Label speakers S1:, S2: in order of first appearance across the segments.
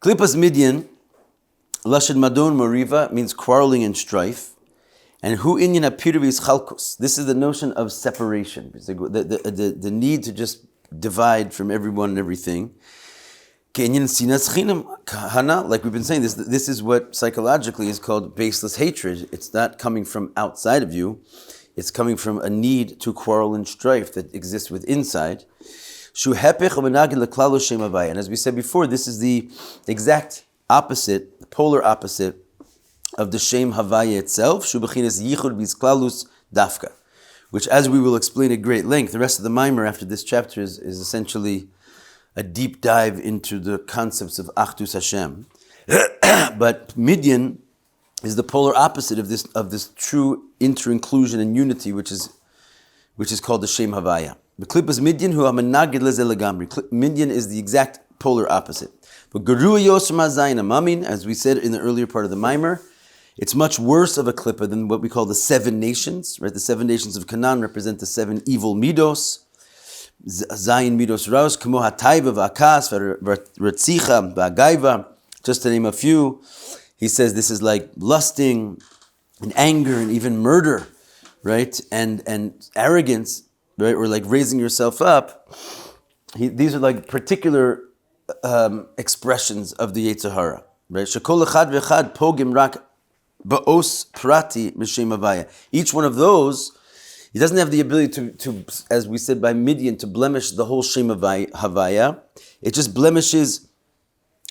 S1: Klipas Midian, Lashon Madon Moriva, means quarreling and strife. And hu inyan apirav is HeChaltzu. This is the notion of separation. The need to just divide from everyone and everything. Like we've been saying, this is what psychologically is called baseless hatred. It's not coming from outside of you. It's coming from a need to quarrel and strife that exists with inside. And as we said before, this is the exact opposite, the polar opposite of the Shem Havaya itself, which, as we will explain at great length, the rest of the mimer after this chapter is essentially a deep dive into the concepts of Achdus Hashem. But Midian is the polar opposite of this true inter-inclusion and unity, which is called the Shem Havaya. The klipas Midian hu amenagid leze legamri. Midian is the exact polar opposite. But Geru Yosem Hazayin Amamin, as we said in the earlier part of the mimer, it's much worse of a klippa than what we call the 7 nations. Right, the 7 nations of Canaan represent the 7 evil midos. Zayin midos raus, kamo hatayva v'akas v'ratzicha v'agaiva. Just to name a few, he says this is like lusting and anger and even murder, right? And arrogance, right? Or like raising yourself up. These are like particular expressions of the Yetzer Hara, right? Shekol echad v'echad pogim rak ba'os prati m'shem havaya. Each one of those, he doesn't have the ability to, as we said by Midian, to blemish the whole Shem Havaya. It just blemishes,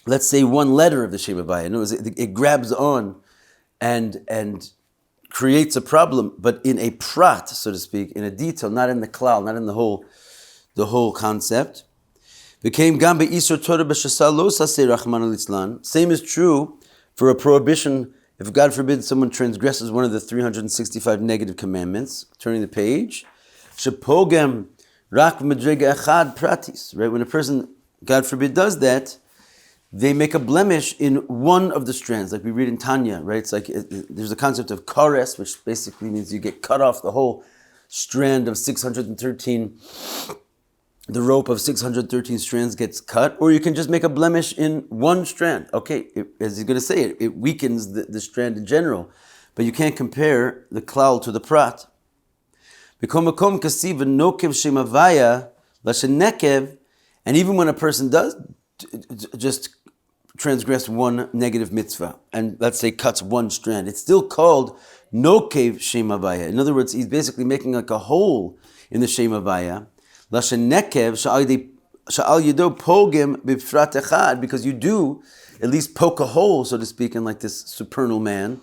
S1: let's say, one letter of the Shem Havaya. In other words, it grabs on and creates a problem, but in a prat, so to speak, in a detail, not in the klal, not in the whole concept. Same is true for a prohibition. If, God forbid, someone transgresses one of the 365 negative commandments, turning the page, shepogem rak medrega echad pratis, right? When a person, God forbid, does that, they make a blemish in one of the strands, like we read in Tanya, right? It's like there's a concept of kares, which basically means you get cut off the whole strand of 613. The rope of 613 strands gets cut, or you can just make a blemish in one strand. Okay, as he's going to say, it weakens the strand in general, but you can't compare the klal to the prat. And even when a person does just transgress one negative mitzvah, and let's say cuts one strand, it's still called nokev shem havaya. In other words, he's basically making like a hole in the shem havaya. Lashen nekev sha'al yido pogim b'prat echad, because you do at least poke a hole, so to speak, in like this supernal man,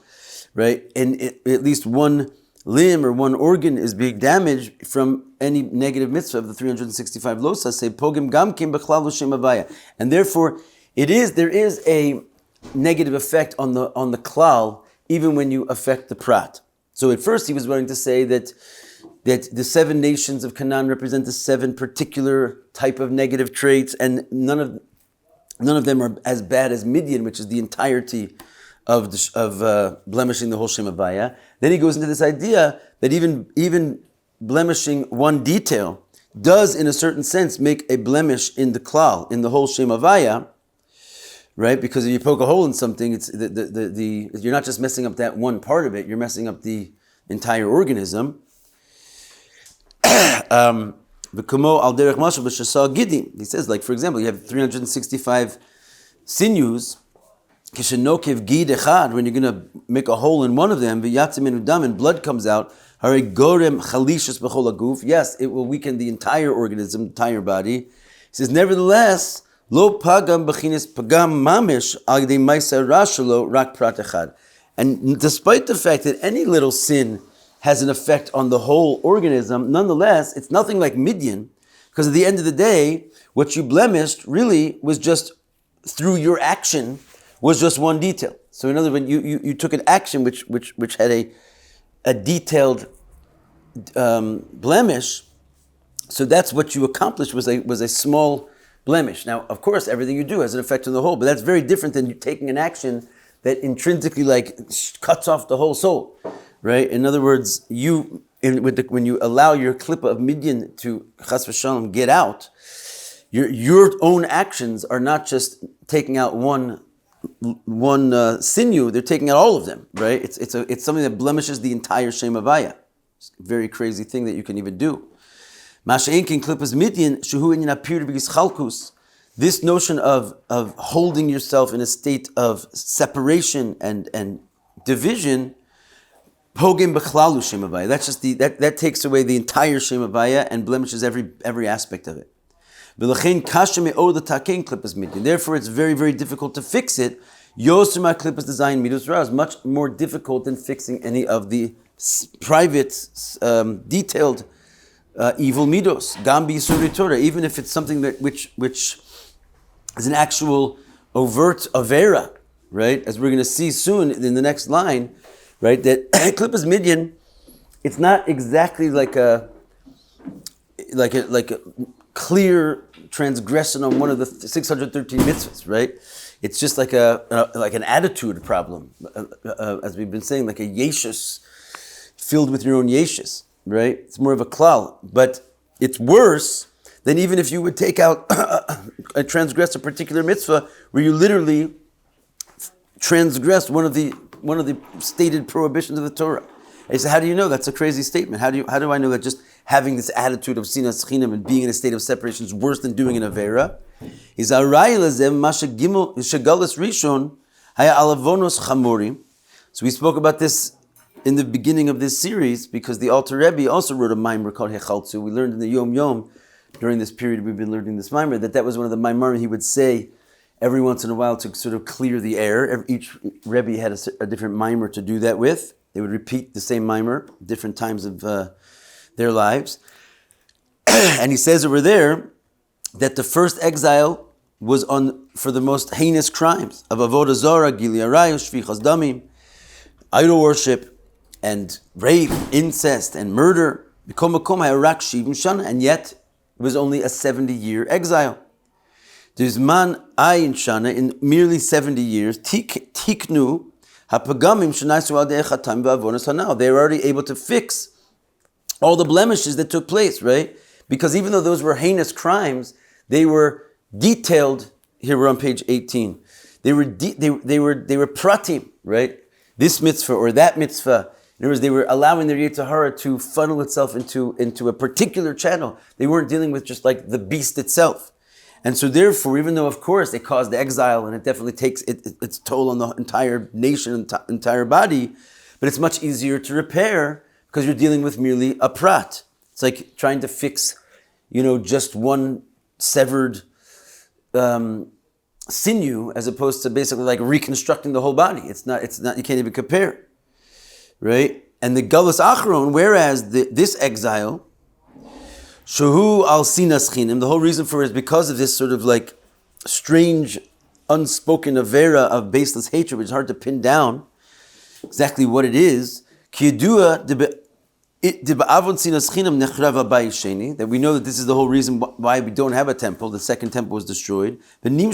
S1: right? And at least one limb or one organ is being damaged from any negative mitzvah of the 365 losas. Say pogim gamkim b'chlal l'shem havaya, and therefore there is a negative effect on the klal even when you affect the prat. So at first he was wanting to say that the 7 nations of Canaan represent the 7 particular type of negative traits, and none of them are as bad as Midian, which is the entirety of blemishing the whole Shem Havaya. Then he goes into this idea that even blemishing one detail does, in a certain sense, make a blemish in the klal, in the whole Shem Havaya, right? Because if you poke a hole in something, it's you're not just messing up that one part of it; you're messing up the entire organism. He says, like, for example, you have 365 sinews. When you're going to make a hole in one of them, and blood comes out, yes, it will weaken the entire organism, entire body. He says, nevertheless, lo pagam b'chinas pagam mamish al yedei ma'aser rashalo rak prat echad. And despite the fact that any little sin has an effect on the whole organism, nonetheless, it's nothing like Midian, because at the end of the day, what you blemished really was just through your action, was just one detail. So in other words, you took an action which had a detailed blemish, so that's what you accomplished was a small blemish. Now, of course, everything you do has an effect on the whole, but that's very different than you taking an action that intrinsically like cuts off the whole soul. Right? In other words, when you allow your klipa of Midian to chas v'shalom get out, Your own actions are not just taking out one sinew; they're taking out all of them, right? It's something that blemishes the entire Shem Havaya. It's a very crazy thing that you can even do. Masha'inkin klipas midyan shuhu inyan apir HeChaltzu. This notion of holding yourself in a state of separation and division, pogim bechlalu Shem Havaya. That's just that takes away the entire Shem Havaya and blemishes every aspect of it. Therefore, it's very, very difficult to fix it. Yosema klipas design midus ra is much more difficult than fixing any of the private, detailed evil midos. Gambi suri Torah, even if it's something that which is an actual overt avera, right? As we're going to see soon in the next line, right? That klipas midyan, it's not exactly like a clear transgression on one of the 613 mitzvahs, right? It's just like an attitude problem, as we've been saying, like a yeshus filled with your own yeshus, right? It's more of a klal, but it's worse than even if you would take out transgress a particular mitzvah where you literally transgressed one of the stated prohibitions of the Torah. And so how do you know? That's a crazy statement. How do I know that just having this attitude of sinas chinam and being in a state of separation is worse than doing an avera? Is rishon haya alavonos chamorim. So we spoke about this in the beginning of this series because the Alter Rebbe also wrote a mimer called HeChaltzu. We learned in the Yom Yom during this period we've been learning this mimer that was one of the mimarim he would say every once in a while to sort of clear the air. Each Rebbe had a different mimer to do that with. They would repeat the same mimer different times of their lives. And he says over there that the first exile was for the most heinous crimes of avodah zarah, gili arayos, shvichas damim, idol worship, and rape, incest, and murder. And yet it was only a 70-year exile. There's man ayin shana in merely 70 years. Tiknu hapagamim shenaisu al de'ech hatam v'avonos hanal. They were already able to fix all the blemishes that took place, right? Because even though those were heinous crimes, they were detailed. Here we're on page 18. They were pratim, right? This mitzvah or that mitzvah. In other words, they were allowing their Yetzer Hara to funnel itself into a particular channel. They weren't dealing with just like the beast itself. And so therefore, even though of course it caused exile and it definitely takes its toll on the entire nation and entire body, but it's much easier to repair because you're dealing with merely a prat. It's like trying to fix, just one severed sinew as opposed to basically like reconstructing the whole body. It's not, you can't even compare. Right? And the Galus Achron, whereas this exile, Shuhu al sinas chinim, the whole reason for it is because of this sort of like strange, unspoken avera of baseless hatred, which is hard to pin down exactly what it is. That we know that this is the whole reason why we don't have a temple. The second temple was destroyed. And this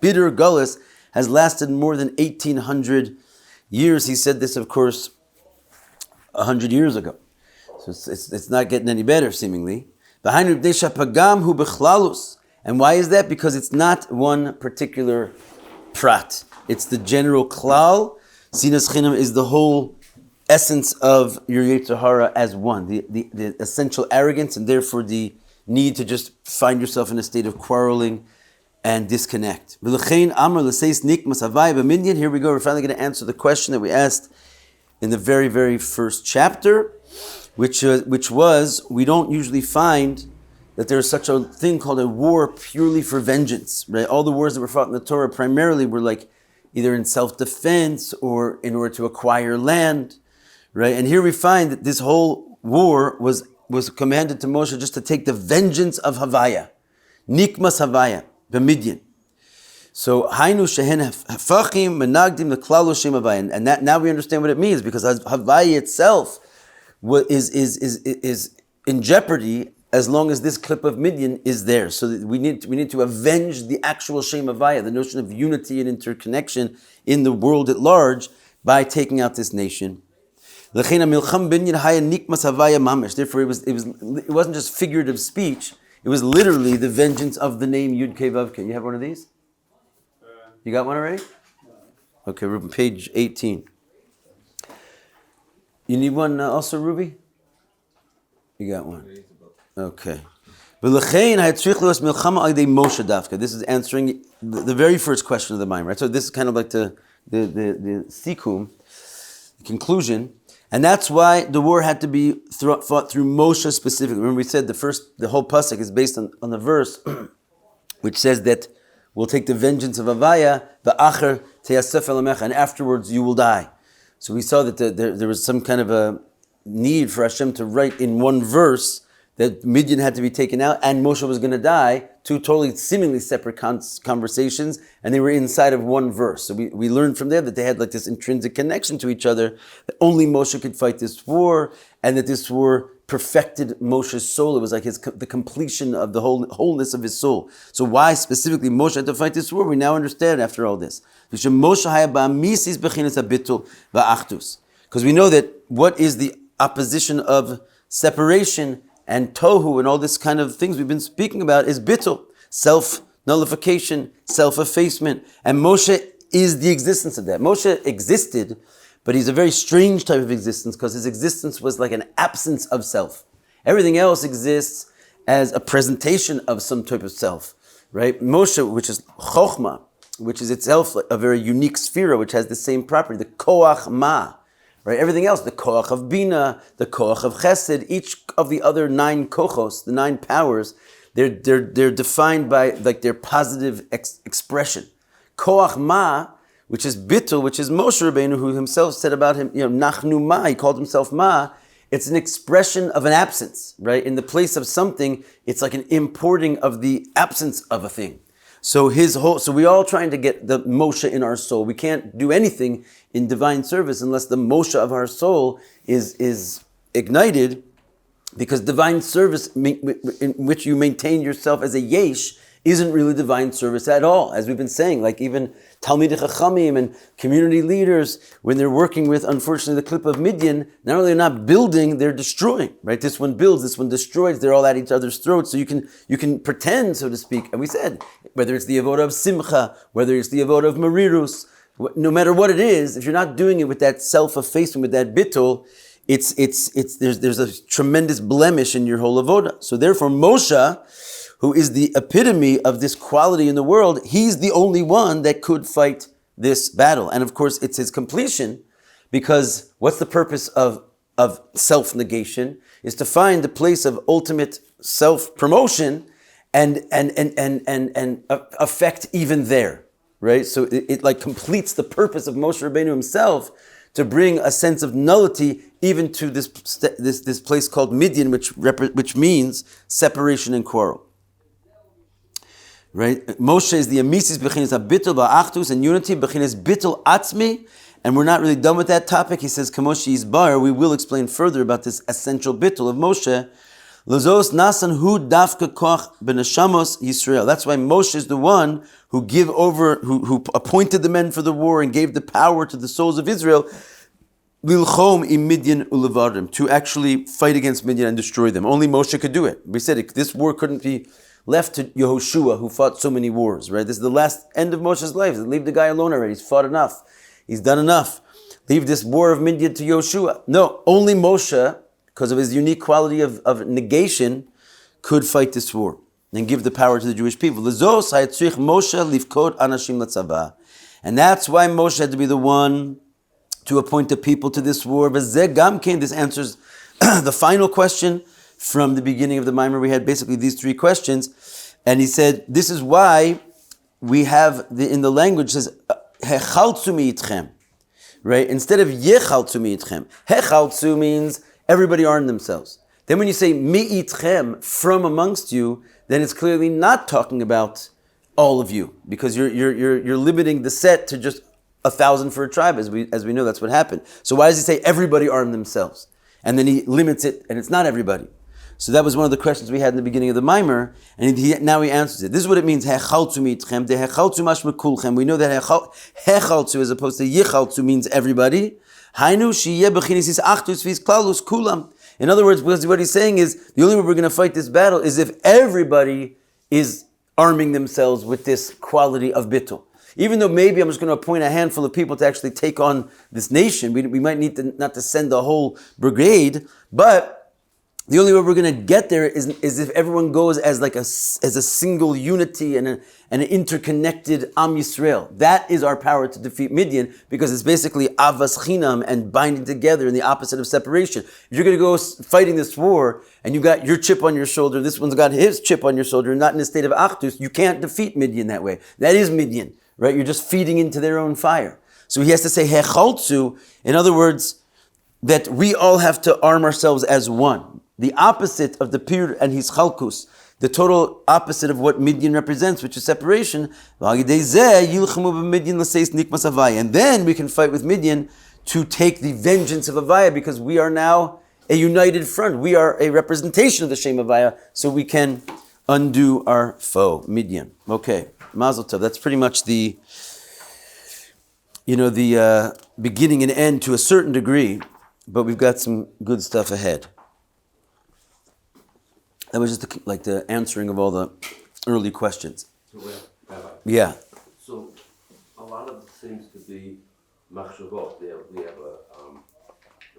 S1: bitter galus has lasted more than 1,800 years. He said this, of course, 100 years ago. So it's not getting any better, seemingly. And why is that? Because it's not one particular prat. It's the general klal. Sinas chinam is the whole essence of your Yetzer Hara as one. The essential arrogance and therefore the need to just find yourself in a state of quarreling and disconnect. Here we go. We're finally going to answer the question that we asked in the very, very first chapter, which was, we don't usually find that there's such a thing called a war purely for vengeance, right? All the wars that were fought in the Torah primarily were like either in self-defense or in order to acquire land, right? And here we find that this whole war was commanded to Moshe just to take the vengeance of Havaya, Nikmas Havaya. B'midyan. So Hainu shehen hafachim menagdim leklal Shem Havaya, and that now we understand what it means because Havaya itself is in jeopardy as long as this clip of Midian is there. So we need to avenge the actual Shem Havaya, the notion of unity and interconnection in the world at large by taking out this nation. Therefore, it wasn't just figurative speech. It was literally the vengeance of the name Yud Kei Vav Kei. You have one of these? You got one already? Okay, Ruben, page 18. You need one also, Ruby? You got one. Okay. This is answering the very first question of the Maimon, right? So this is kind of like the sikum, the conclusion. And that's why the war had to be fought through Moshe specifically. Remember we said the whole pasuk is based on the verse which says that we'll take the vengeance of Avaya, and afterwards you will die. So we saw that there was some kind of a need for Hashem to write in one verse that Midian had to be taken out and Moshe was going to die, two totally seemingly separate conversations, and they were inside of one verse. So we learned from there that they had like this intrinsic connection to each other, that only Moshe could fight this war, and that this war perfected Moshe's soul. It was like the completion of the wholeness of his soul. So why specifically Moshe had to fight this war? We now understand after all this. Because we know that what is the opposition of separation and tohu and all this kind of things we've been speaking about is bittul, self-nullification, self-effacement. And Moshe is the existence of that. Moshe existed, but he's a very strange type of existence because his existence was like an absence of self. Everything else exists as a presentation of some type of self, right? Moshe, which is chokhmah, which is itself a very unique sphere, which has the same property, the koach ma. Right, everything else, the koach of bina, the koach of chesed, each of the other 9 kochos, the 9 powers, they're defined by like their positive expression. Koach ma, which is bittul, which is Moshe Rabbeinu, who himself said about him, nachnu ma, he called himself ma. It's an expression of an absence, right? In the place of something, it's like an importing of the absence of a thing. So we all trying to get the Moshe in our soul. We can't do anything in divine service unless the Moshe of our soul is ignited, because divine service in which you maintain yourself as a yesh isn't really divine service at all. As we've been saying, like even Talmidei Chachamim and community leaders, when they're working with, unfortunately, the clip of Midian, not only they're not building, they're destroying, right? This one builds, this one destroys, they're all at each other's throats. So you can pretend, so to speak. And we said, whether it's the avodah of simcha, whether it's the avodah of marirus, no matter what it is, if you're not doing it with that self-effacement, with that bittul, there's a tremendous blemish in your whole avodah. So therefore, Moshe, who is the epitome of this quality in the world, he's the only one that could fight this battle. And of course, it's his completion, because what's the purpose of self-negation? Is to find the place of ultimate self-promotion and affect even there, right? So it like completes the purpose of Moshe Rabbeinu himself, to bring a sense of nullity even to this place called Midian, which means separation and quarrel. Right? Moshe is the emisis b'chinas habitul ba'achtus, and unity b'chinas bitul atzmi, and we're not really done with that topic. He says, Kamoshi Yisbar, we will explain further about this essential bitul of Moshe. Lazos nasan hu dafka koch b'neshamos Yisrael. That's why Moshe is the one who who appointed the men for the war and gave the power to the souls of Israel, lilchom im Midian ulevadim, to actually fight against Midian and destroy them. Only Moshe could do it. We said this war couldn't be left to Yehoshua, who fought so many wars, right? This is the last end of Moshe's life. Leave the guy alone already. He's fought enough. He's done enough. Leave this war of Midian to Yehoshua. No, only Moshe, because of his unique quality of negation, could fight this war and give the power to the Jewish people. And that's why Moshe had to be the one to appoint the people to this war. This answers the final question from the beginning of the Maimer. We had basically these 3 questions, and he said, this is why we have, in the language, says, HeChaltzu mi'itchem, right? Instead of HeChaltzu mi'itchem. HeChaltzu means everybody armed themselves. Then when you say mi'itchem, from amongst you, then it's clearly not talking about all of you, because you're limiting the set to just 1,000 for a tribe, as we know that's what happened. So why does he say everybody arm themselves? And then he limits it, and it's not everybody. So that was one of the questions we had in the beginning of the Maimer, and now he answers it. This is what it means, HeChaltzu mi'itchem, de HeChaltzu mashma kulchem. We know that HeChaltzu as opposed to HeChaltzu means everybody. In other words, because what he's saying is, the only way we're going to fight this battle is if everybody is arming themselves with this quality of bittul. Even though maybe I'm just going to appoint a handful of people to actually take on this nation, we might need to not to send a whole brigade, but the only way we're going to get there is if everyone goes as a single unity and an interconnected Am Yisrael. That is our power to defeat Midian, because it's basically avas chinam and binding together in the opposite of separation. If you're going to go fighting this war and you got your chip on your shoulder, this one's got his chip on your shoulder, not in a state of achdus, you can't defeat Midian that way. That is Midian, right? You're just feeding into their own fire. So he has to say HeChaltzu, in other words, that we all have to arm ourselves as one. The opposite of the pir and HeChaltzu, the total opposite of what Midian represents, which is separation. And then we can fight with Midian to take the vengeance of Avaya, because we are now a united front. We are a representation of the Shem Avaya, so we can undo our foe, Midian. Okay, Mazel Tov. That's pretty much the beginning and end to a certain degree, but we've got some good stuff ahead. That was just the answering of all the early questions.
S2: So, Rabbi,
S1: yeah.
S2: So, a lot of it seems to be machshavot. We have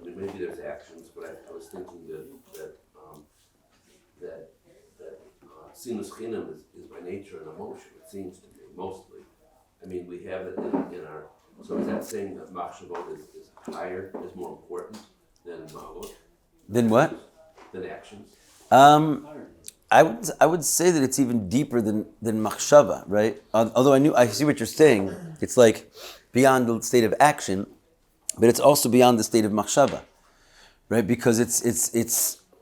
S2: maybe there's actions, but I was thinking that sinus chinam is by nature an emotion. It seems to me mostly. I mean, we have it in our. So is that saying that machshavot is higher, is more important than ma'alot?
S1: Than what?
S2: Than actions.
S1: I would say that it's even deeper than machshava, right? Although I see what you're saying. It's like beyond the state of action, but it's also beyond the state of machshava, right? Because it's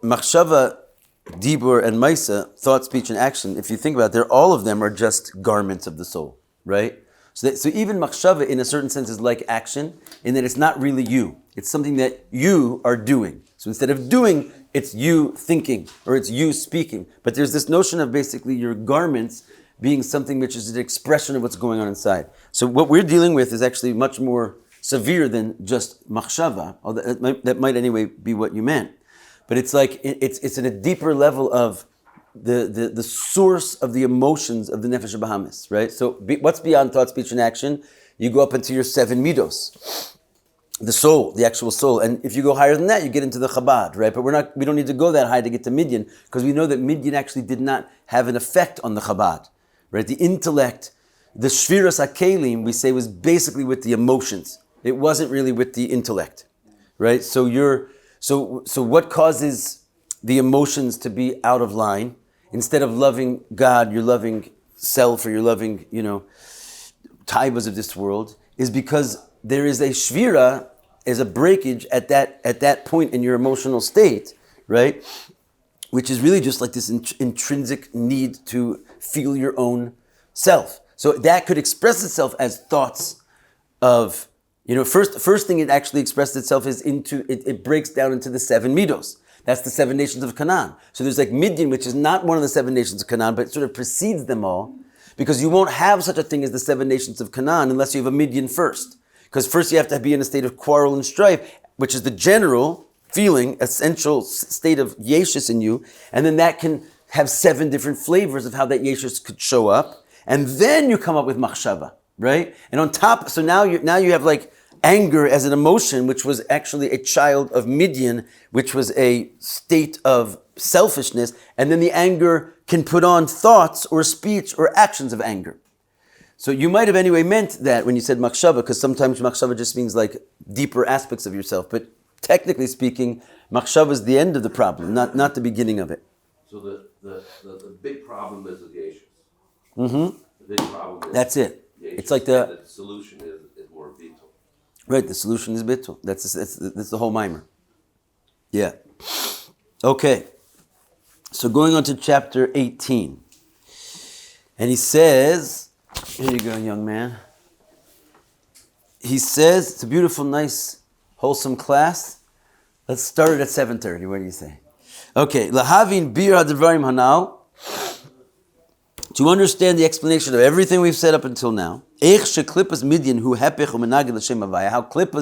S1: machshava, dibur, and maisa, thought, speech, and action. If you think about it, all of them are just garments of the soul, right? So even machshava, in a certain sense, is like action, in that it's not really you. It's something that you are doing. So instead of doing, it's you thinking, or it's you speaking. But there's this notion of basically your garments being something which is an expression of what's going on inside. So what we're dealing with is actually much more severe than just machshava, although that might anyway be what you meant. But it's like, it's in a deeper level of the source of the emotions of the nefesh habahamis, right? So what's beyond thought, speech, and action? You go up into your 7 midos. The soul, the actual soul. And if you go higher than that, you get into the Chabad, right? But we don't need to go that high to get to Midian, because we know that Midian actually did not have an effect on the Chabad, right? The intellect, the Shviras HaKelim, we say, was basically with the emotions. It wasn't really with the intellect, right? So what causes the emotions to be out of line? Instead of loving God, you're loving self, or you're loving, taivas of this world, is because there is a shvira, is a breakage at that point in your emotional state, right? Which is really just like this intrinsic need to feel your own self. So that could express itself as thoughts of, first thing it actually expressed itself is it breaks down into the 7 midos. That's the 7 nations of Canaan. So there's like Midian, which is not one of the 7 nations of Canaan, but it sort of precedes them all, because you won't have such a thing as the 7 nations of Canaan unless you have a Midian first. Because first you have to be in a state of quarrel and strife, which is the general feeling, essential state of yeshus in you, and then that can have 7 different flavors of how that yeshus could show up, and then you come up with machshava, right? And on top, so now you have like anger as an emotion, which was actually a child of Midian, which was a state of selfishness, and then the anger can put on thoughts or speech or actions of anger. So you might have anyway meant that when you said machshava, because sometimes machshava just means like deeper aspects of yourself. But technically speaking, machshava is the end of the problem, not the beginning of it.
S2: So the big problem is the yeshus.
S1: Mm-hmm.
S2: The big problem is
S1: that's it.
S2: Yeshus.
S1: It's like
S2: the solution is more bittul.
S1: Right, the solution is bittul. That's the whole mimer. Yeah. Okay. So going on to chapter 18. And he says, here you go, young man. He says, it's a beautiful, nice, wholesome class. Let's start it at 7:30. What do you say? Okay. Lahavin bir hadvarim hanal. To understand the explanation of everything we've said up until now, how Klippas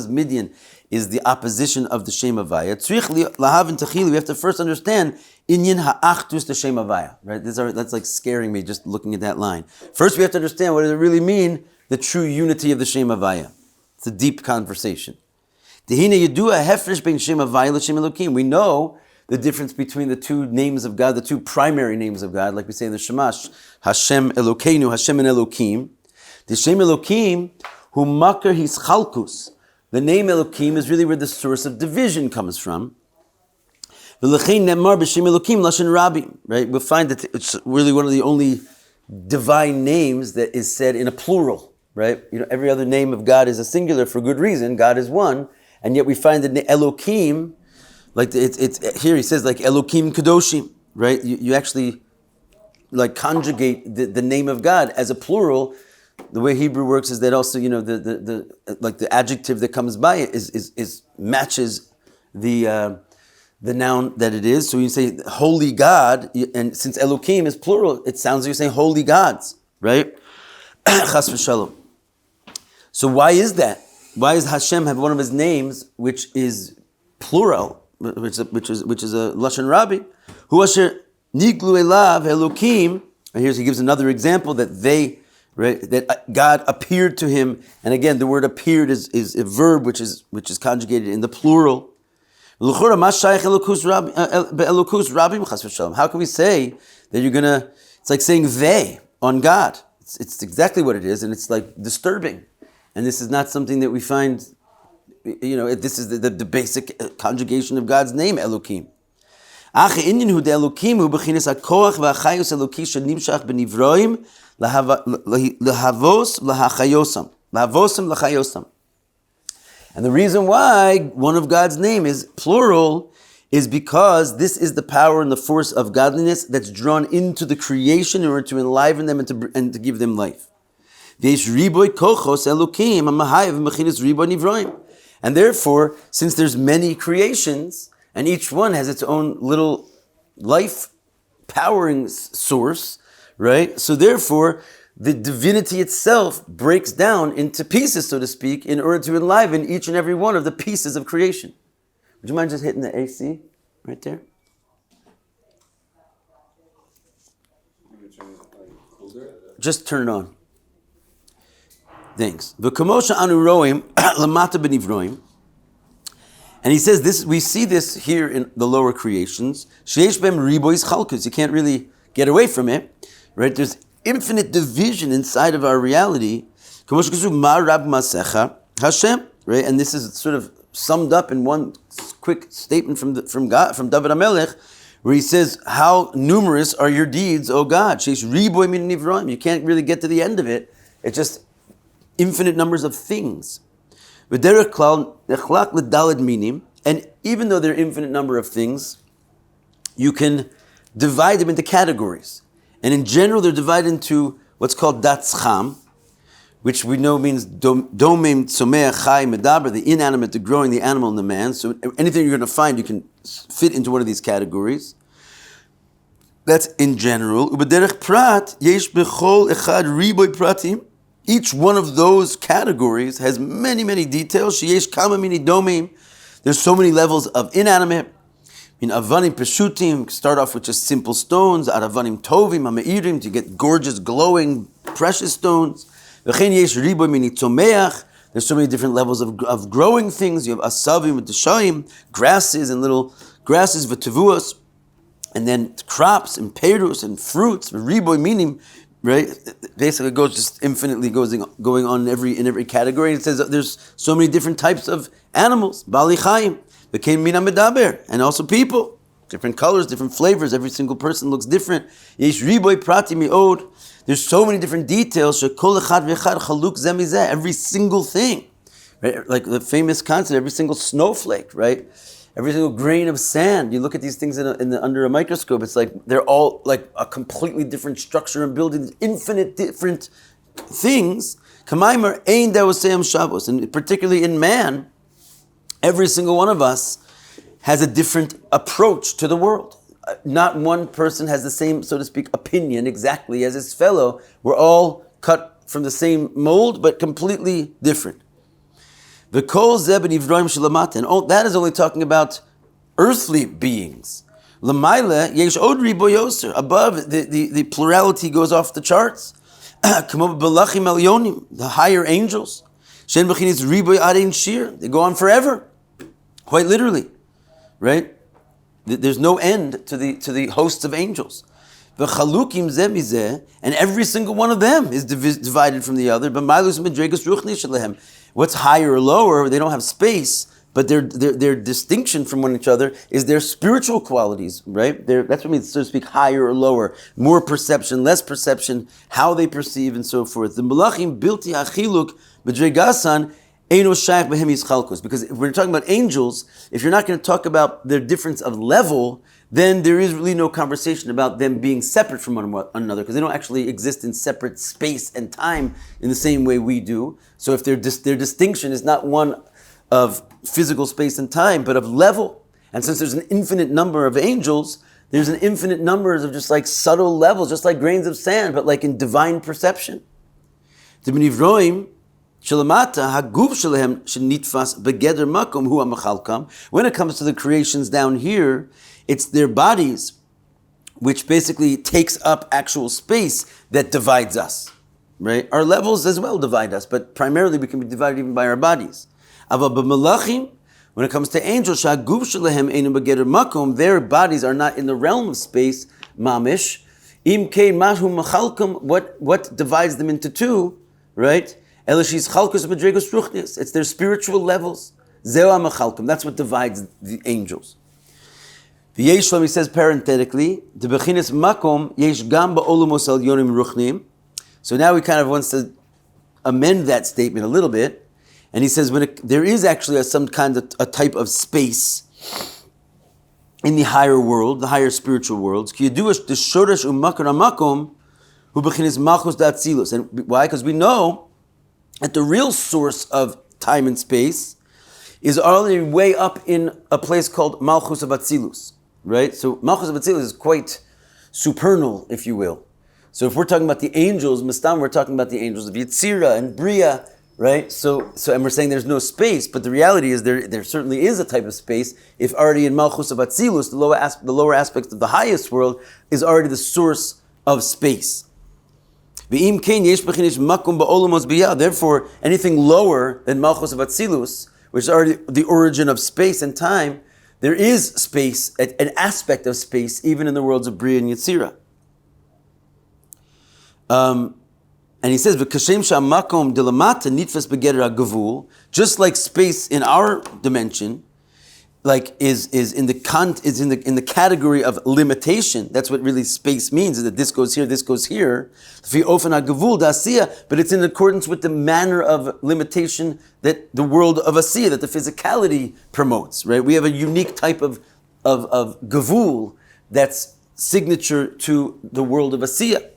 S1: Midian is the opposition of the Shem Havaya, we have to first understand Inyan ha'achdus the Shem Havaya. Right? That's like scaring me just looking at that line. First we have to understand what does it really mean, the true unity of the Shem Havaya. It's a deep conversation. We know the difference between the two names of God, the two primary names of God, like we say in the Shemash, Hashem Elokeinu, Hashem and Elokim. The Shem Elokim, who makar HeChaltzu. The name Elokim is really where the source of division comes from. Right? We'll find that it's really one of the only divine names that is said in a plural. Right? Every other name of God is a singular for good reason. God is one, and yet we find that Elokim, like it's here he says like Elokim Kadoshim, right? You actually like conjugate the name of God as a plural. The way Hebrew works is that also the adjective that comes by it is matches the noun that it is. So you say holy God, and since Elokim is plural, it sounds like you're saying holy gods, right? Chas v'shalom. So why is that? Why does Hashem have one of his names which is plural? Which is a lashon Rabbi, who asher niglu elav Elokim. And here he gives another example that God appeared to him, and again the word appeared is a verb which is conjugated in the plural. How can we say that you're gonna? It's like saying they on God. It's exactly what it is, and it's like disturbing. And this is not something that we find. This is the basic conjugation of God's name, Elokim. And the reason why one of God's name is plural is because this is the power and the force of godliness that's drawn into the creation in order to enliven them and to give them life. And therefore, since there's many creations, and each one has its own little life powering source, right? So therefore, the divinity itself breaks down into pieces, so to speak, in order to enliven each and every one of the pieces of creation. Would you mind just hitting the AC right there? Just turn it on. Thanks. And he says this. We see this here in the lower creations. You can't really get away from it, right? There's infinite division inside of our reality. Hashem, right? And this is sort of summed up in one quick statement from God, from David HaMelech, where he says, "How numerous are your deeds, O God? You can't really get to the end of it. It's just infinite numbers of things. And even though there are infinite number of things, you can divide them into categories. And in general, they're divided into what's called datzcham, which we know means domim, tzomeach, chai, medaber, the inanimate, the growing, the animal, and the man. So anything you're going to find, you can fit into one of these categories. That's in general. Ubederech prat, yesh bechol echad riboy pratim. Each one of those categories has many, many details. Sheyesh kama mini domim. There's so many levels of inanimate. In avanim peshutim, start off with just simple stones. Ad avanim tovim, hameirim, to get gorgeous, glowing, precious stones. V'chein yesh riboy mini tzomeach. There's so many different levels of growing things. You have asavim, v'teshayim, grasses and little grasses, v'tevuos, and then crops and perus and fruits. Riboy minim. Right, basically, it goes just infinitely going on in every category. It says there's so many different types of animals, bali chayim, became mina medaber, and also people, different colors, different flavors. Every single person looks different. Yesh riboy prati miod. There's so many different details. Shekol echad v'echad chaluk zeh mizeh. Every single thing, right? Like the famous concept, every single snowflake, right? Every single grain of sand. You look at these things under a microscope, it's like they're all like a completely different structure and building, infinite different things. Kamaimer ein da'oseyam shavos. And particularly in man, every single one of us has a different approach to the world. not one person has the same, so to speak, opinion exactly as his fellow. We're all cut from the same mold, but completely different. And all that is only talking about earthly beings. Above, the plurality goes off the charts. The higher angels. They go on forever. Quite literally. Right? There's no end to the hosts of angels. And every single one of them is divided from the other. What's higher or lower, they don't have space, but their distinction from one each other is their spiritual qualities, right? That's what it means, so to speak, higher or lower, more perception, less perception, how they perceive and so forth. The malachim bilti achiluk b'dregasan eino shayach behem HeChaltzu. Because if we're talking about angels, if you're not going to talk about their difference of level, then there is really no conversation about them being separate from one another, because they don't actually exist in separate space and time in the same way we do. So if their distinction is not one of physical space and time, but of level, and since there's an infinite number of angels, there's an infinite numbers of just like subtle levels, just like grains of sand, but like in divine perception. When it comes to the creations down here, it's their bodies, which basically takes up actual space that divides us, right? Our levels as well divide us, but primarily we can be divided even by our bodies. When it comes to angels, their bodies are not in the realm of space, mamish. What divides them into two, right? It's their spiritual levels. That's what divides the angels. He says parenthetically, so now he kind of wants to amend that statement a little bit. And he says there is actually some kind of a type of space in the higher world, the higher spiritual worlds. And why? Because we know that the real source of time and space is already way up in a place called Malchus of Atzilus. Right? So Malchus of Atzilus is quite supernal, if you will. So if we're talking about the angels, Mistam, we're talking about the angels of Yetzirah and Bria, right? So and we're saying there's no space, but the reality is there certainly is a type of space. If already in Malchus of Atzilus, the lower aspects of the highest world is already the source of space. Therefore, anything lower than Malchus of Atzilus, which is already the origin of space and time, there is space, an aspect of space, even in the worlds of Bria and Yetzirah. And he says, just like space in our dimension, like is in the category of limitation. That's what really space means, is that this goes here, this goes here. But it's in accordance with the manner of limitation that the world of Asiya, that the physicality promotes, right? We have a unique type of gavul that's signature to the world of Asiya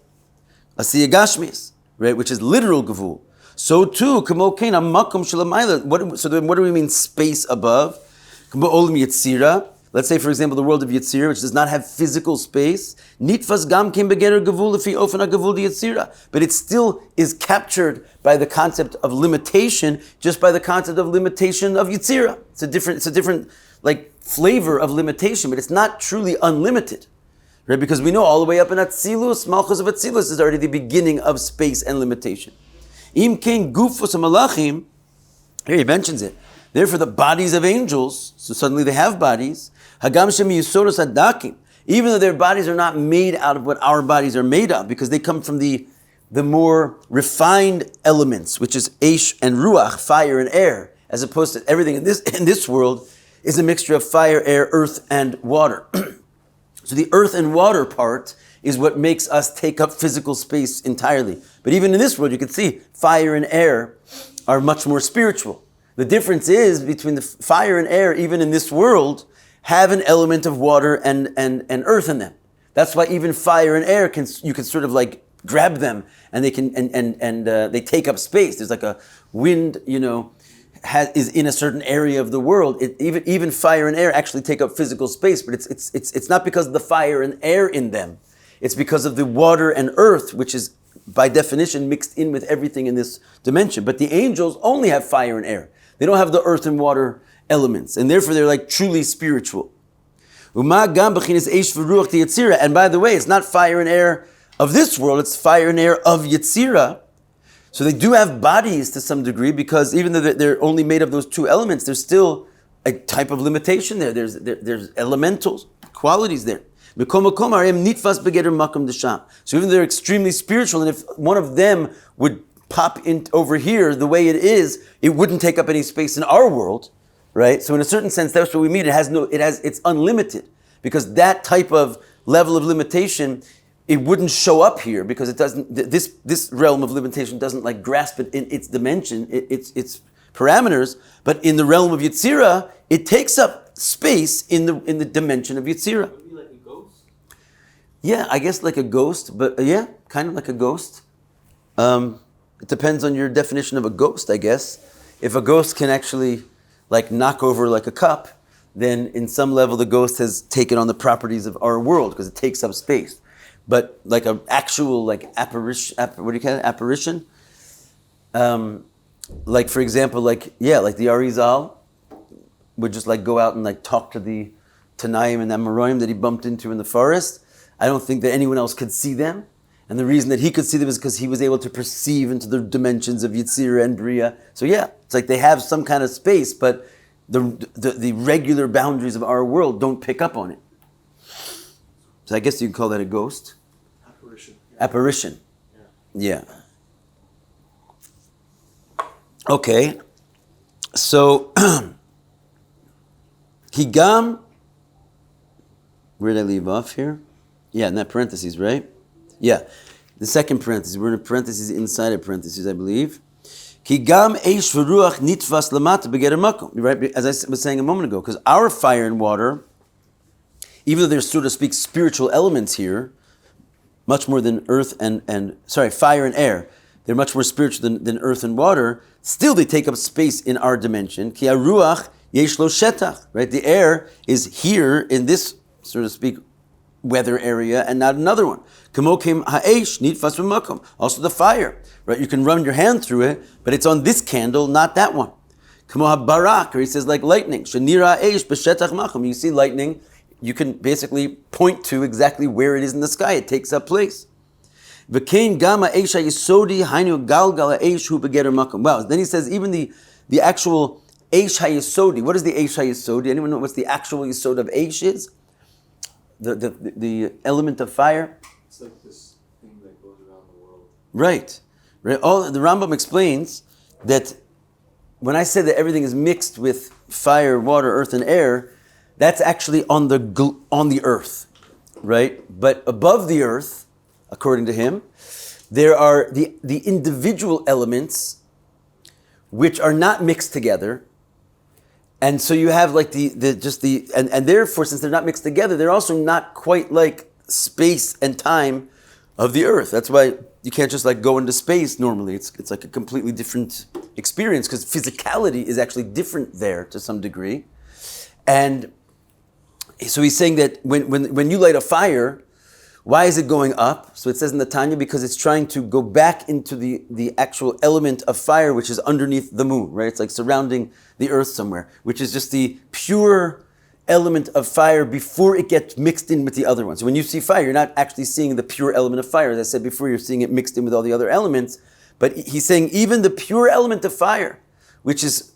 S1: Gashmis, right? Which is literal gavul. So too, so then what do we mean space above? Let's say, for example, the world of Yetzirah, which does not have physical space. But it still is captured by the concept of limitation, just by the concept of limitation of Yetzirah. It's a different like flavor of limitation, but it's not truly unlimited. Right? Because we know all the way up in Atzilus, Malchus of Atzilus is already the beginning of space and limitation. Im kein gufos malachim, here he mentions it. Therefore, the bodies of angels, so suddenly they have bodies. Hagam shem yisoros adakim, even though their bodies are not made out of what our bodies are made of, because they come from the more refined elements, which is Eish and Ruach, fire and air, as opposed to everything in this world is a mixture of fire, air, earth, and water. So the earth and water part is what makes us take up physical space entirely. But even in this world, you can see fire and air are much more spiritual. The difference is between the fire and air, even in this world, have an element of water and earth in them. That's why even fire and air you can sort of like grab them, and they can and they take up space. There's like a wind, is in a certain area of the world. Even fire and air actually take up physical space, but it's not because of the fire and air in them. It's because of the water and earth, which is by definition mixed in with everything in this dimension. But the angels only have fire and air. They don't have the earth and water elements, and therefore they're like truly spiritual. And by the way, it's not fire and air of this world, it's fire and air of Yetzirah. So they do have bodies to some degree, because even though they're only made of those two elements, there's still a type of limitation there. There's elementals, qualities there. So even though they're extremely spiritual, and if one of them would pop in over here the way it is, it wouldn't take up any space in our world, right? So in a certain sense, that's what we mean. It's unlimited, because that type of level of limitation, it wouldn't show up here, because it doesn't. This realm of limitation doesn't like grasp it in its dimension, its parameters. But in the realm of Yetzirah, it takes up space in the dimension of Yetzirah.
S3: Would it be like a ghost?
S1: Yeah, I guess like a ghost, but yeah, kind of like a ghost. It depends on your definition of a ghost, I guess. If a ghost can actually like knock over like a cup, then in some level the ghost has taken on the properties of our world, because it takes up space. But like an actual like apparition, what do you call it? Apparition? Like for example, like the Arizal would just like go out and like talk to the Tanaim and Amoraim that he bumped into in the forest. I don't think that anyone else could see them. And the reason that he could see them is because he was able to perceive into the dimensions of Yetzirah and Bria. So yeah, it's like they have some kind of space, but the regular boundaries of our world don't pick up on it. So I guess you can call that a ghost.
S3: Apparition.
S1: Apparition.
S3: Yeah.
S1: Okay. So Higam. Where did I leave off here? Yeah, in that parentheses, right? Yeah. The second parenthesis. We're in a parenthesis inside a parenthesis, I believe. Higam eish v'ruach nitvas lamata b'geder makom. Right? As I was saying a moment ago, because our fire and water, even though there's, so to speak, spiritual elements here, much more than fire and air, they're much more spiritual than earth and water, still they take up space in our dimension. Ki haruach yesh lo shetach, right? The air is here in this, so to speak, weather area and not another one. Kamokim ha'esh nitfas b'makom. Also the fire, right? You can run your hand through it, but it's on this candle, not that one. Kamo ha'barak, or he says like lightning. Shenira ha'esh b'shetach makom. You see lightning, you can basically point to exactly where it is in the sky. It takes up place. V'kein gama eish ha'yesodi hainu galgal ha'esh hu b'geder makom. Wow. Then he says even the actual eish ha'yesodi. What is the eish ha'yesodi? Anyone know what the actual yesod of eish is? The element of fire.
S3: It's like this thing that goes around the world.
S1: Right. The Rambam explains that when I say that everything is mixed with fire, water, earth, and air, that's actually on the earth, right? But above the earth, according to him, there are the individual elements which are not mixed together. And so you have like and therefore, since they're not mixed together, they're also not quite like space and time of the earth. That's why you can't just like go into space normally. It's like a completely different experience, because physicality is actually different there to some degree. And so he's saying that when you light a fire, why is it going up? So it says in the Tanya, because it's trying to go back into the actual element of fire, which is underneath the moon, right? It's like surrounding the earth somewhere, which is just the pure element of fire before it gets mixed in with the other ones. So when you see fire, you're not actually seeing the pure element of fire. As I said before, you're seeing it mixed in with all the other elements. But he's saying even the pure element of fire, which is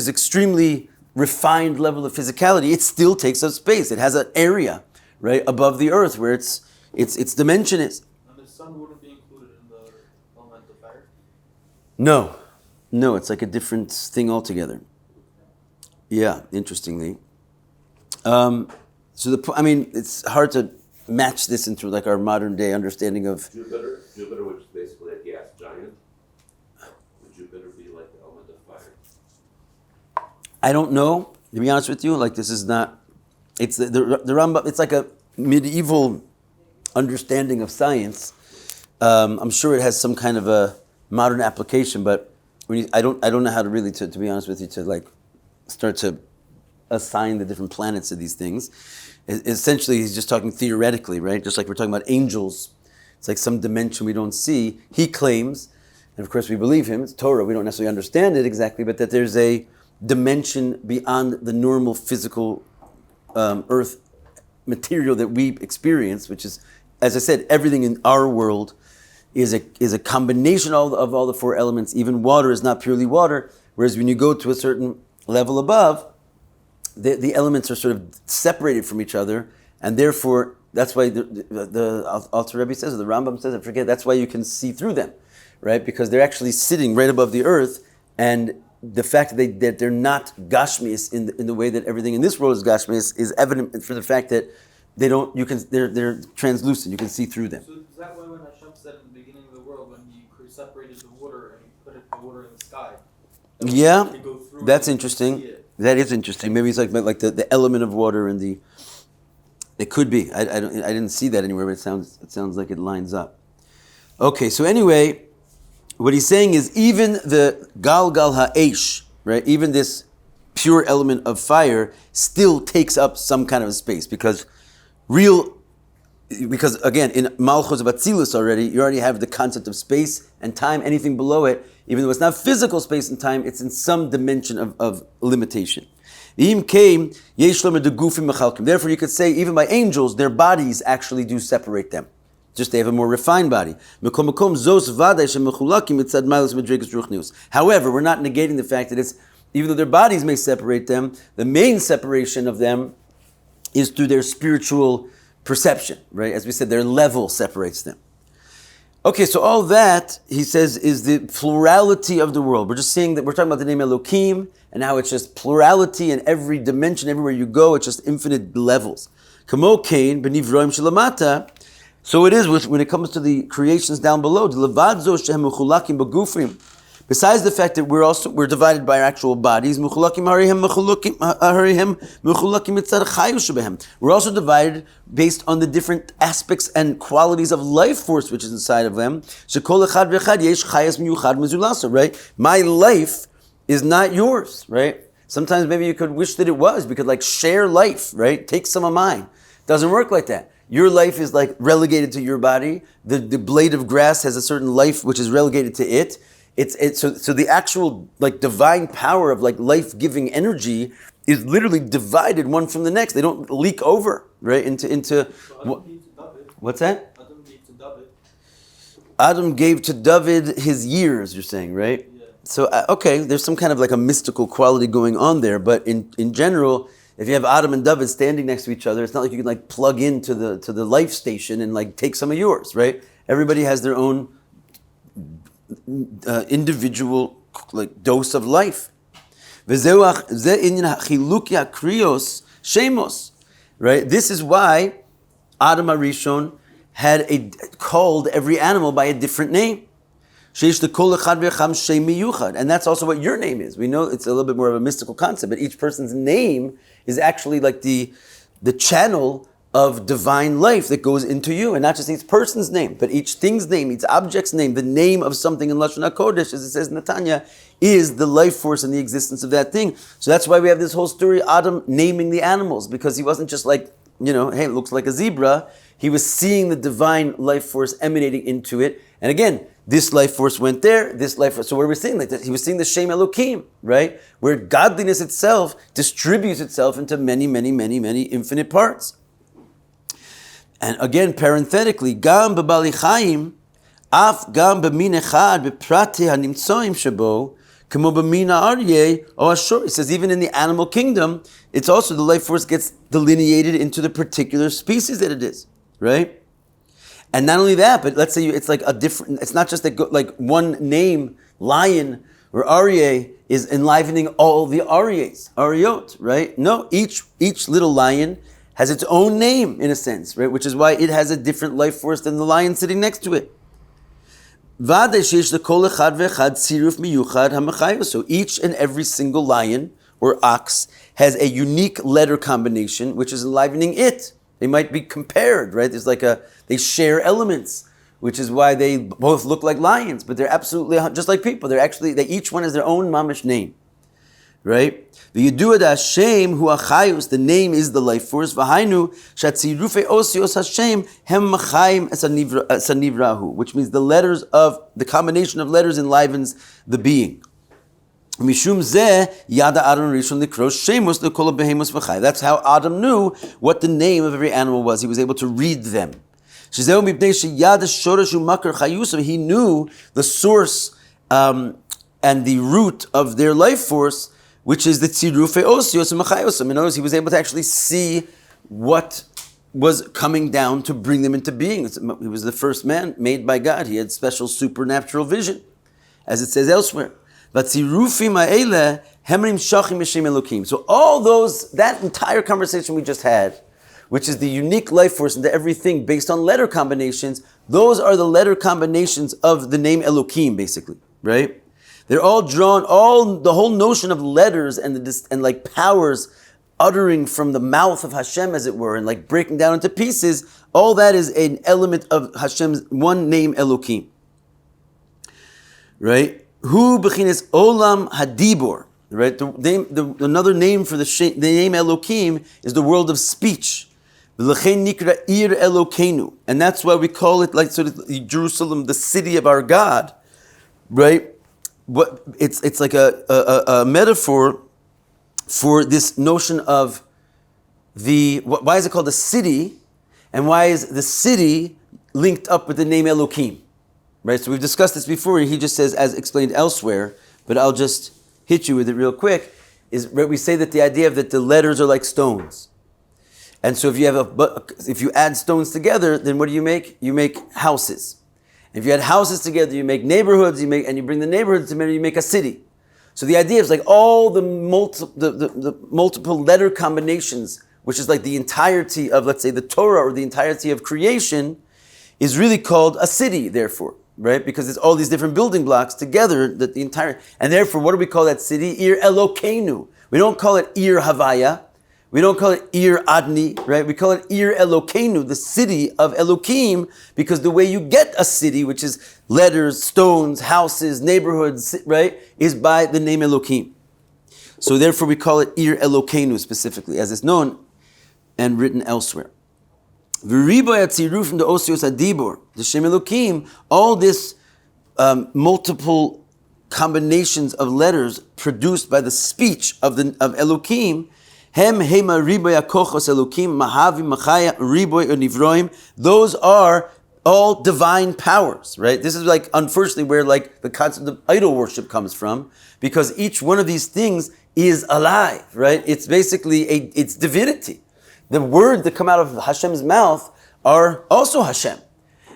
S1: extremely refined level of physicality, it still takes up space. It has an area, right, above the earth where its dimension is.
S3: And the sun wouldn't be included in the element of fire?
S1: No, it's like a different thing altogether. Yeah, interestingly. It's hard to match this into like our modern day understanding of
S2: Jupiter, which is basically a gas giant. Would Jupiter be like the element of fire?
S1: I don't know, to be honest with you. Like this is not. It's the Rambam. It's like a medieval understanding of science. I'm sure it has some kind of a modern application, but I don't know how to really, to be honest with you, to like start to assign the different planets to these things. Essentially, he's just talking theoretically, right? Just like we're talking about angels. It's like some dimension we don't see. He claims, and of course we believe him, it's Torah, we don't necessarily understand it exactly, but that there's a dimension beyond the normal physical earth material that we experience, which is, as I said, everything in our world is a combination of all the four elements. Even water is not purely water, whereas when you go to a certain level above, the elements are sort of separated from each other, and therefore that's why the Alter Rebbe says, or the Rambam says, I forget, that's why you can see through them, right? Because they're actually sitting right above the earth, and the fact that they're not gashmius in the way that everything in this world is gashmius is evident for the fact that they're translucent. You can see through them.
S3: So is that why when Hashem said in the beginning of the world, when He separated the water and He put the water in the sky?
S1: Yeah,
S3: to go through
S1: that's
S3: it,
S1: interesting.
S3: see it.
S1: That is interesting. Maybe it's like the element of water and the. It could be. I didn't see that anywhere, but it sounds like it lines up. Okay, so anyway, what he's saying is even the gal ha'esh, right? Even this pure element of fire still takes up some kind of space because again in Malchus of Atzilus you already have the concept of space and time. Anything below it, even though it's not physical space and time, it's in some dimension of limitation. Therefore, you could say even by angels, their bodies actually do separate them. Just they have a more refined body. However, we're not negating the fact that even though their bodies may separate them, the main separation of them is through their spiritual perception, right? As we said, their level separates them. Okay, so all that, he says, is the plurality of the world. We're just saying that we're talking about the name Elohim and how it's just plurality in every dimension, everywhere you go, it's just infinite levels. Kamo kain b'nivroim shelamata. So it is when it comes to the creations down below. Besides the fact that we're divided by our actual bodies, we're also divided based on the different aspects and qualities of life force which is inside of them. Right? My life is not yours, right? Sometimes maybe you could wish that it was. We could share life, right? Take some of mine. Doesn't work like that. Your life is relegated to your body. The blade of grass has a certain life which is relegated to it. So the actual divine power of life-giving energy is literally divided one from the next. They don't leak over, right? Into what's that?
S3: Adam gave to David.
S1: Adam gave to David his years. You're saying, right?
S3: Yeah.
S1: So okay, there's some kind of a mystical quality going on there, but in general, if you have Adam and David standing next to each other, it's not like you can plug into the life station and take some of yours, right? Everybody has their own individual dose of life. Right? This is why Adam HaRishon had called every animal by a different name. And that's also what your name is. We know it's a little bit more of a mystical concept, but each person's name is actually the channel of divine life that goes into you, and not just each person's name, but each thing's name, each object's name, the name of something in Lashon HaKodesh, as it says in Netanya, is the life force and the existence of that thing. So that's why we have this whole story, Adam naming the animals, because he wasn't just hey, it looks like a zebra. He was seeing the divine life force emanating into it. And again, this life force went there, this life force. So what are we seeing? He was seeing the Shem Elokim, right? Where godliness itself distributes itself into many, many, many, many infinite parts. And again, parenthetically, gam b'bali chayim, af gam b'min echad b'prate hanimtsoim shebo, kamo b'min ha'aryeh o hashor. It says even in the animal kingdom, it's also the life force gets delineated into the particular species that it is, right? And not only that, but let's say it's a different. It's not just one name, lion or aryeh, is enlivening all the aryehs, aryot, right? No, each little lion has its own name, in a sense, right? Which is why it has a different life force than the lion sitting next to it. So each and every single lion or ox has a unique letter combination which is enlivening it. They might be compared, right? There's they share elements. which is why they both look like lions, but they're absolutely just like people. They each one has their own mamish name, right? The Yedua Hashem hu achayus, the name is the life force. V'hainu shatzirufe osios Hashem hem machayim esanivrahu, which means the combination of letters enlivens the being. Mishum zeh yada Adam rishon likros shemos lekol behemus v'chay. That's how Adam knew what the name of every animal was. He was able to read them. He knew the source and the root of their life force, which is the tzirufe osios and machayosam. In other words, he was able to actually see what was coming down to bring them into being. He was the first man made by God. He had special supernatural vision, as it says elsewhere. So all that entire conversation we just had, which is the unique life force into everything based on letter combinations, those are the letter combinations of the name Elokim, basically, right? They're all drawn, the whole notion of letters and like powers uttering from the mouth of Hashem, as it were, and like breaking down into pieces, all that is an element of Hashem's one name Elokim, right? Hu b'chinas olam hadibor, right? Another name for the name Elokim is the world of speech. V'lechein nikra ir Elokeinu, and that's why we call it like sort of Jerusalem, the city of our God, right? It's like a metaphor for this notion of why is it called a city, and why is the city linked up with the name Elokim, right? So we've discussed this before, and he just says, as explained elsewhere, but I'll just hit you with it real quick, is right, we say that the idea of that the letters are like stones. And so if you add stones together, then what do you make? You make houses. If you add houses together, you make neighborhoods, and you bring the neighborhoods together, you make a city. So the idea is like all the multiple letter combinations, which is like the entirety of, let's say, the Torah or the entirety of creation, is really called a city, therefore, right? Because it's all these different building blocks together, and therefore, what do we call that city? Ir Elokeinu. We don't call it Ir Havaya. We don't call it Ir Adni, right? We call it Ir Elokeinu, the city of Elokim, because the way you get a city, which is letters, stones, houses, neighborhoods, right, is by the name Elokim. So therefore we call it Ir Elokeinu specifically, as it's known and written elsewhere. V'riboy atziruf from the osios adibor, the Shem Elokim, all this multiple combinations of letters produced by the speech of Elokim, Hem hema riboy akochos Elokim mahavim machaya riboy univroim. Those are all divine powers, right? This is like, unfortunately, where like the concept of idol worship comes from, because each one of these things is alive, right? It's basically it's divinity. The words that come out of Hashem's mouth are also Hashem,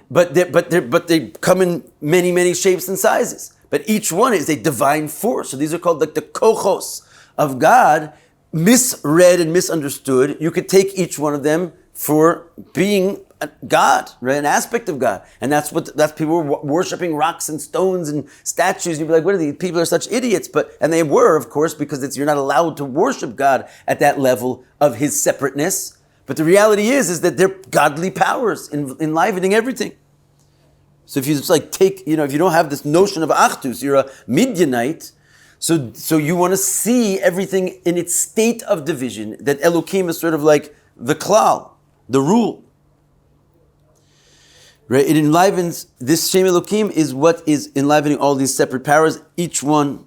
S1: but they come in many, many shapes and sizes. But each one is a divine force. So these are called like the kochos of God, misread and misunderstood. You could take each one of them for being God, right? An aspect of God. And that's people were worshiping rocks and stones and statues. You'd be like, what are these people? Are such idiots. And they were, of course, because you're not allowed to worship God at that level of his separateness. But the reality is that they're godly powers enlivening everything. So if you just like take, if you don't have this notion of Achdus, you're a Midianite. So you want to see everything in its state of division, that Elokim is sort of like the klal, the rule. Right? It enlivens, this Shem Elokim is what is enlivening all these separate powers, each one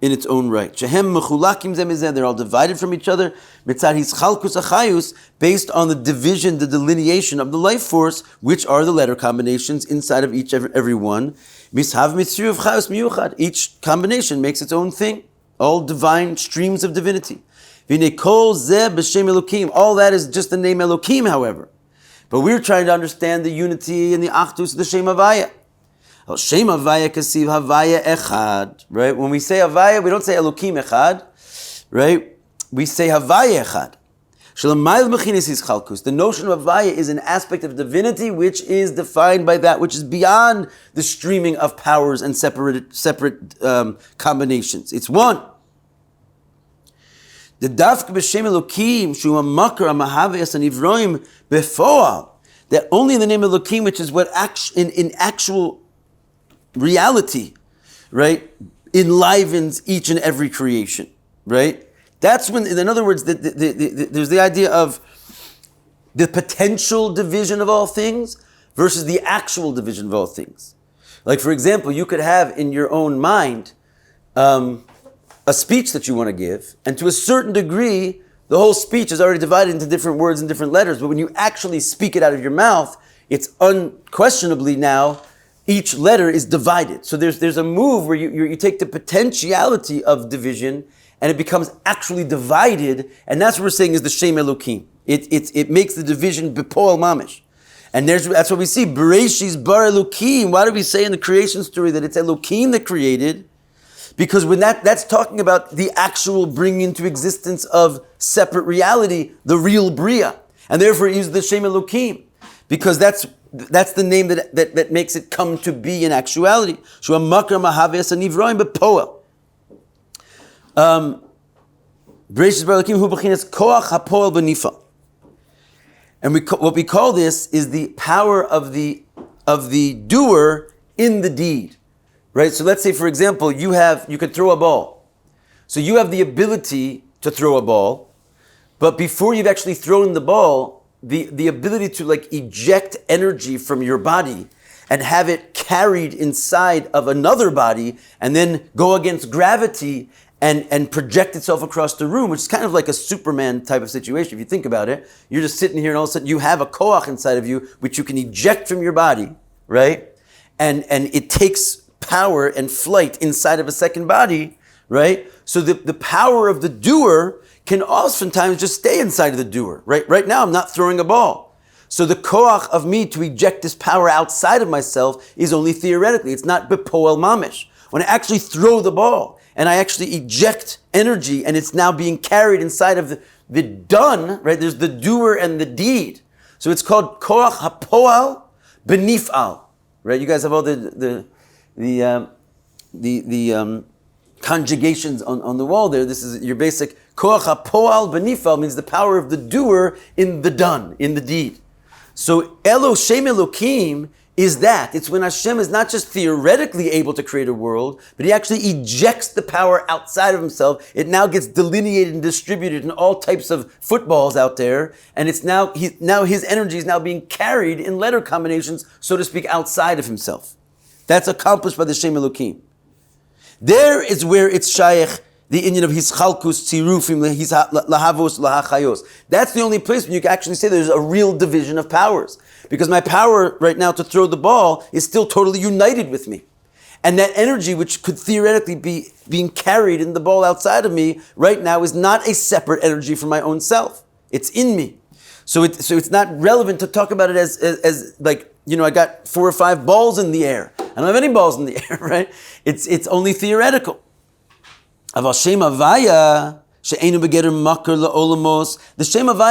S1: in its own right. Shehem mechulakim zeh mizeh, they're all divided from each other, mitzad HeChaltzu achayus, based on the division, the delineation of the life force, which are the letter combinations inside of every one. Mishav mitzriu of chayus miyuchad. Each combination makes its own thing. All divine streams of divinity. V'nei kol zeh b'shem Elokim. All that is just the name Elokim, however. But we're trying to understand the unity and the achdus of the Shem Havaya. Shem Havaya kasiv Havaya echad. Right? When we say Havaya, we don't say Elokim echad. Right? We say Havaya echad. The notion of Havaya is an aspect of divinity which is defined by that which is beyond the streaming of powers and separate combinations. It's one. The dafk b'shem Elokim shu hamakar hamahaveh as hanivroim befoal. that only in the name of Elohim, which is what in actual reality, right, enlivens each and every creation, right? That's when, in other words, there's the idea of the potential division of all things versus the actual division of all things. Like, for example, you could have in your own mind a speech that you want to give, and to a certain degree, the whole speech is already divided into different words and different letters, but when you actually speak it out of your mouth, it's unquestionably now, each letter is divided. So there's a move where you take the potentiality of division, and it becomes actually divided, and that's what we're saying is the Shem Elokim. It makes the division b'poel mamish. And that's what we see. Bereshis bar Elokim. Why do we say in the creation story that it's Elokim that created? Because when that's talking about the actual bringing into existence of separate reality, the real Bria. And therefore it uses the Shem Elokim. Because that's the name that makes it come to be in actuality. Shua makar mahaves anivroim b'poel. Bereshis bar Elokim hu b'chinas koach hapoel b'nifa. And what we call this is the power of the doer in the deed, right? So let's say, for example, you could throw a ball. So you have the ability to throw a ball, but before you've actually thrown the ball, the ability to eject energy from your body and have it carried inside of another body and then go against gravity and project itself across the room, which is kind of like a Superman type of situation. If you think about it, you're just sitting here and all of a sudden you have a koach inside of you, which you can eject from your body, right? And it takes power and flight inside of a second body, right? So the power of the doer can oftentimes just stay inside of the doer, right? Right now I'm not throwing a ball. So the koach of me to eject this power outside of myself is only theoretically. It's not bepoel mamish. When I actually throw the ball, and I actually eject energy, and it's now being carried inside of the done, right? There's the doer and the deed. So it's called koach hapoal benifal, right? You guys have all the conjugations on the wall there. This is your basic koach hapoal benifal means the power of the doer in the done, in the deed. So Shem Elokim is that. It's when Hashem is not just theoretically able to create a world, but he actually ejects the power outside of himself. It now gets delineated and distributed in all types of footballs out there, and it's now his energy is now being carried in letter combinations, so to speak, outside of himself. That's accomplished by the Shem Elokim. There is where it's shaykh, the Indian of HeChaltzu tzirufim lahavos lahachayos. That's the only place where you can actually say there's a real division of powers. Because my power right now to throw the ball is still totally united with me. And that energy, which could theoretically be being carried in the ball outside of me, right now is not a separate energy from my own self. It's in me. So it's not relevant to talk about it as like, I got 4 or 5 balls in the air. I don't have any balls in the air, right? It's only theoretical. The Shem Havaya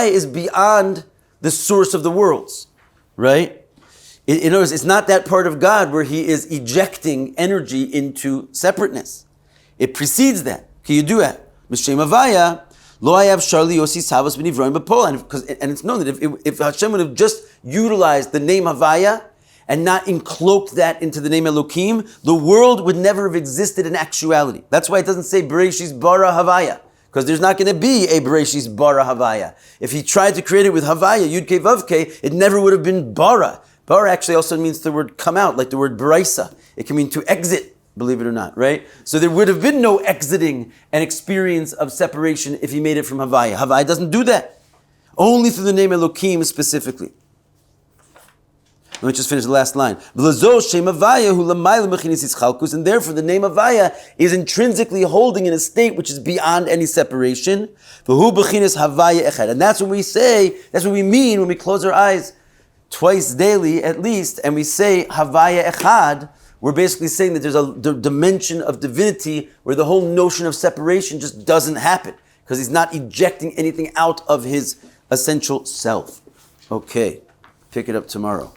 S1: is beyond the source of the worlds. Right? In other words, it's not that part of God where he is ejecting energy into separateness. It precedes that. And it's known that if Hashem would have just utilized the name Havaya and not encloaked that into the name Elokim, the world would never have existed in actuality. That's why it doesn't say Bereshis bara Havaya. Because there's not going to be a Bereshis bara Havaya. If he tried to create it with Havaya, Yud-Kei Vav-Kei, it never would have been bara. Bara actually also means the word come out, like the word Beraisa. It can mean to exit, believe it or not, right? So there would have been no exiting an experience of separation if he made it from Havaya. Havaya doesn't do that. Only through the name Elokim specifically. Let me just finish the last line. And therefore the name Havaya is intrinsically holding in a state which is beyond any separation. And that's what we say, that's what we mean when we close our eyes twice daily at least, and we say Havaya Echad. We're basically saying that there's a dimension of divinity where the whole notion of separation just doesn't happen, because he's not ejecting anything out of his essential self. Okay, pick it up tomorrow.